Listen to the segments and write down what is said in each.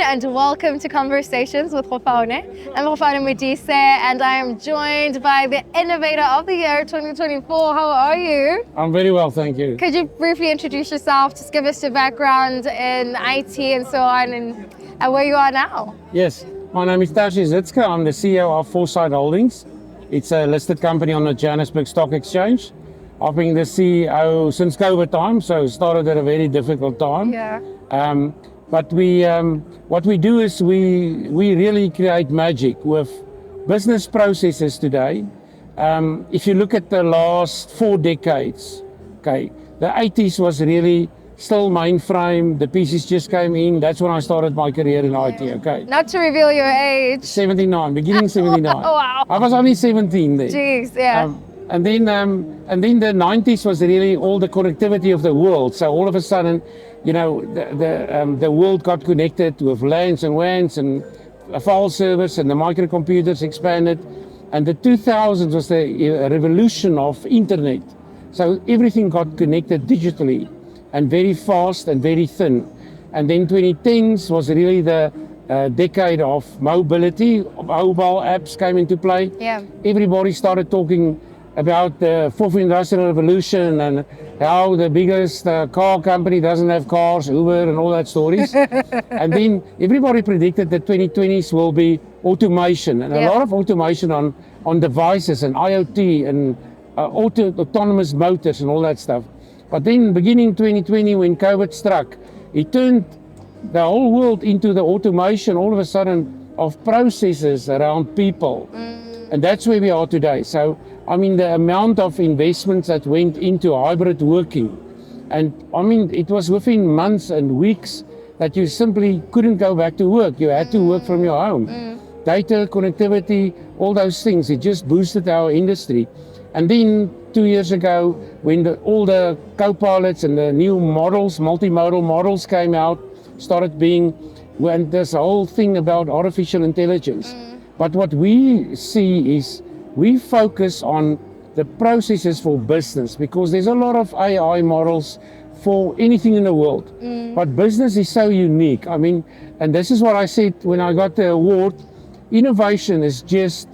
and welcome to Conversations with Gofane. I'm Gofane Modise, and I am joined by the Innovator of the Year 2024. How are you? I'm very well, thank you. Could you briefly introduce yourself, just give us your background in IT and so on, and where you are now? Yes, my name is Tertius Zitzke. I'm the CEO of Foresight Holdings. It's a listed company on the Johannesburg Stock Exchange. I've been the CEO since COVID time, so started at a very difficult time. Yeah. But what we do is we really create magic with business processes today. If you look at the last 4 decades, okay, the 80s was really still mainframe. The PCs just came in. That's when I started my career in IT. Okay. Not to reveal your age. 79, beginning 79. Oh, wow. I was only 17 then. Jeez, yeah. And then the 90s was really all the connectivity of the world. So all of a sudden, you know, the world got connected with LANs and WANs and a file service, and the microcomputers expanded. And the 2000s was the revolution of internet. So everything got connected digitally and very fast and very thin. And then 2010s was really the decade of mobility. Mobile apps came into play. Yeah. Everybody started talking about the fourth industrial revolution and how the biggest car company doesn't have cars, Uber and all that stories. And then everybody predicted that 2020s will be automation, and a lot of automation on devices and IoT and autonomous motors and all that stuff. But then beginning 2020, when COVID struck, it turned the whole world into the automation all of a sudden of processes around people. And that's where we are today. So, I mean, the amount of investments that went into hybrid working, and I mean, it was within months and weeks that you simply couldn't go back to work. You had to work from your home. Data, connectivity, all those things, it just boosted our industry. And then 2 years ago, when all the co-pilots and the new models, multimodal models came out, started being, when this whole thing about artificial intelligence. But what we see is we focus on the processes for business, because there's a lot of AI models for anything in the world. But business is so unique. I mean, and this is what I said when I got the award, innovation is just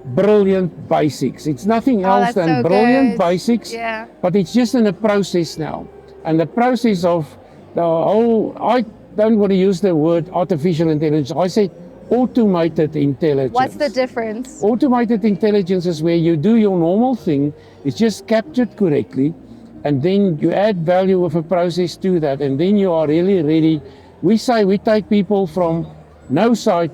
brilliant basics. It's nothing else than so brilliant good. basics, Yeah. but it's just in a process now. And the process of the whole, I don't want to use the word artificial intelligence. I say automated intelligence. What's the difference? Automated intelligence is where you do your normal thing, it's just captured correctly, and then you add value of a process to that, and then you are really ready. We say we take people from no sight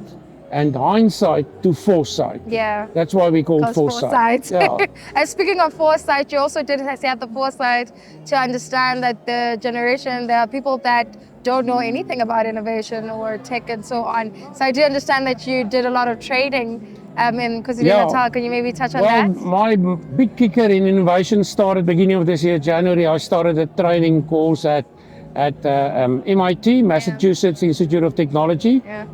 and hindsight to foresight. Yeah. That's why we call foresight. Yeah. And speaking of foresight, you also did have the foresight to understand that the generation, there are people that don't know anything about innovation or tech and so on. So I do understand that you did a lot of trading because you didn't talk. Can you maybe touch on that? My big kicker in innovation started beginning of this year, January. I started a training course at MIT, Massachusetts Institute of Technology. Yeah.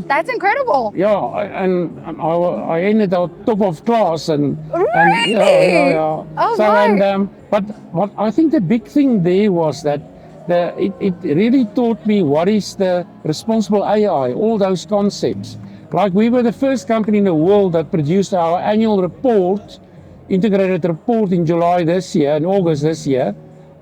That's incredible. Yeah, and I ended up top of class and Really? Yeah. Oh, so right. but what I think the big thing there was that it really taught me what is the responsible AI, all those concepts. Like we were the first company in the world that produced our annual report, integrated report in July this year, in August this year,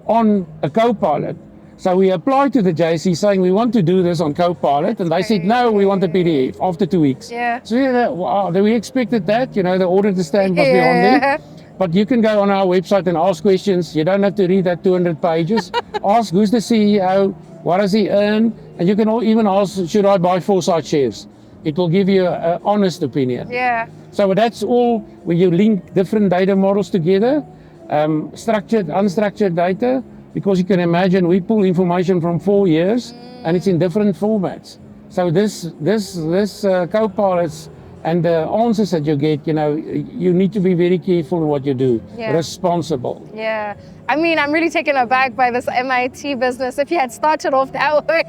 on a co-pilot. So we applied to the JSE saying we want to do this on Copilot, and they said, no, we want the PDF after 2 weeks. Yeah. So we expected that, you know, the auditor stamp must be on there. But you can go on our website and ask questions. You don't have to read that 200 pages. Ask who's the CEO, what does he earn, and you can even ask, should I buy Foresight shares? It will give you an honest opinion. Yeah. So that's all where you link different data models together, structured, unstructured data. Because you can imagine we pull information from 4 years and it's in different formats. So this co-pilots and the answers that you get, you know, you need to be very careful in what you do. Yeah. Responsible. Yeah. I mean, I'm really taken aback by this MIT business. If you had started off that way,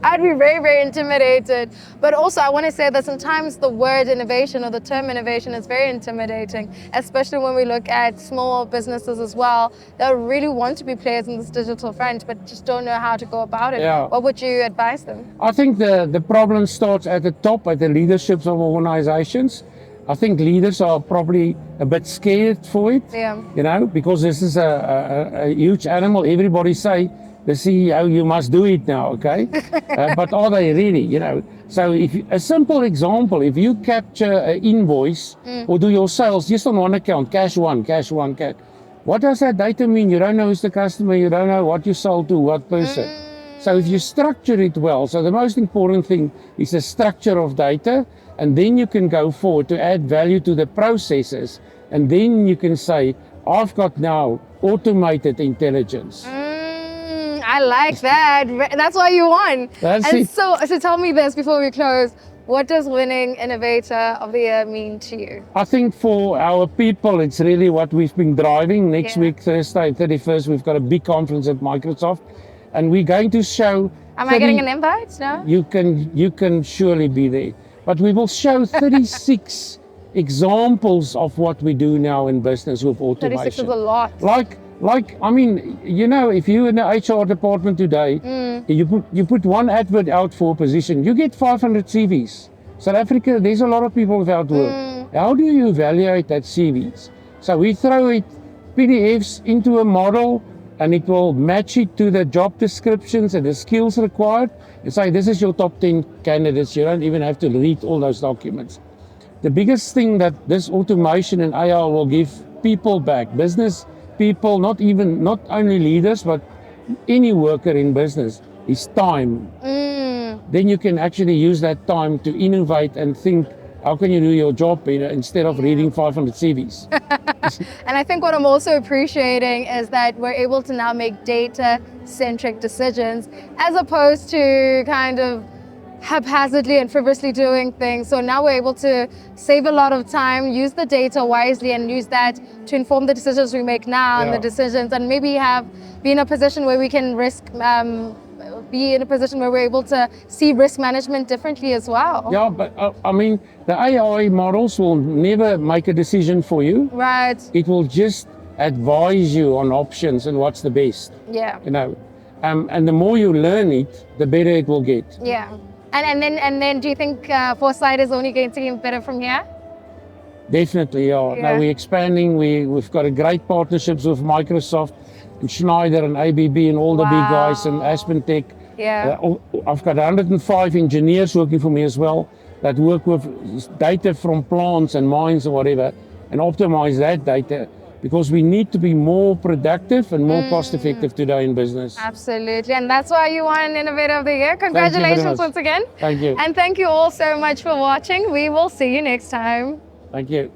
I'd be very, very intimidated. But also, I want to say that sometimes the word innovation or the term innovation is very intimidating, especially when we look at small businesses as well that really want to be players in this digital front, but just don't know how to go about it. What would you advise them? I think the problem starts at the top, at the leaderships of organizations. I think leaders are probably a bit scared for it, you know, because this is a huge animal. Everybody say, the CEO, you must do it now, okay? But are they really, you know? So a simple example, if you capture an invoice or do your sales just on one account, cash one, what does that data mean? You don't know who's the customer, you don't know what you sold to, what person. So if you structure it well, so the most important thing is the structure of data, and then you can go forward to add value to the processes, and then you can say, I've got now automated intelligence. I like that. That's why you won. That's it. So tell me this before we close. What does winning Innovator of the Year mean to you? I think for our people, it's really what we've been driving. Next week, Thursday, 31st, we've got a big conference at Microsoft, and we're going to show... Am I getting an invite? No? You can surely be there. But we will show 36 examples of what we do now in business with automation. 36 is a lot. Like, I mean, you know, if you're in the HR department today, you put one advert out for a position, you get 500 CVs. South Africa, there's a lot of people without work. How do you evaluate that CVs? So we throw it PDFs into a model, and it will match it to the job descriptions and the skills required, and say, this is your top 10 candidates. You don't even have to read all those documents. The biggest thing that this automation and AI will give people back, business people, not only leaders, but any worker in business, is time. Then you can actually use that time to innovate and think, how can you do your job better instead of reading 500 CVs? And I think what I'm also appreciating is that we're able to now make data-centric decisions as opposed to kind of haphazardly and frivolously doing things. So now we're able to save a lot of time, use the data wisely, and use that to inform the decisions we make now and the decisions, and maybe be in a position where we can be in a position where we're able to see risk management differently as well. Yeah, but I mean, the AI models will never make a decision for you. Right. It will just advise you on options and what's the best. Yeah. You know, and the more you learn it, the better it will get. Yeah. And then do you think Foresight is only going to get better from here? Definitely, yeah. Now we're expanding. We've got a great partnerships with Microsoft and Schneider and ABB and all the big guys and Aspen Tech. Yeah. I've got 105 engineers working for me as well that work with data from plants and mines or whatever and optimize that data, because we need to be more productive and more cost effective today in business. Absolutely. And that's why you won Innovator of the Year. Congratulations once again. Thank you. And thank you all so much for watching. We will see you next time. Thank you.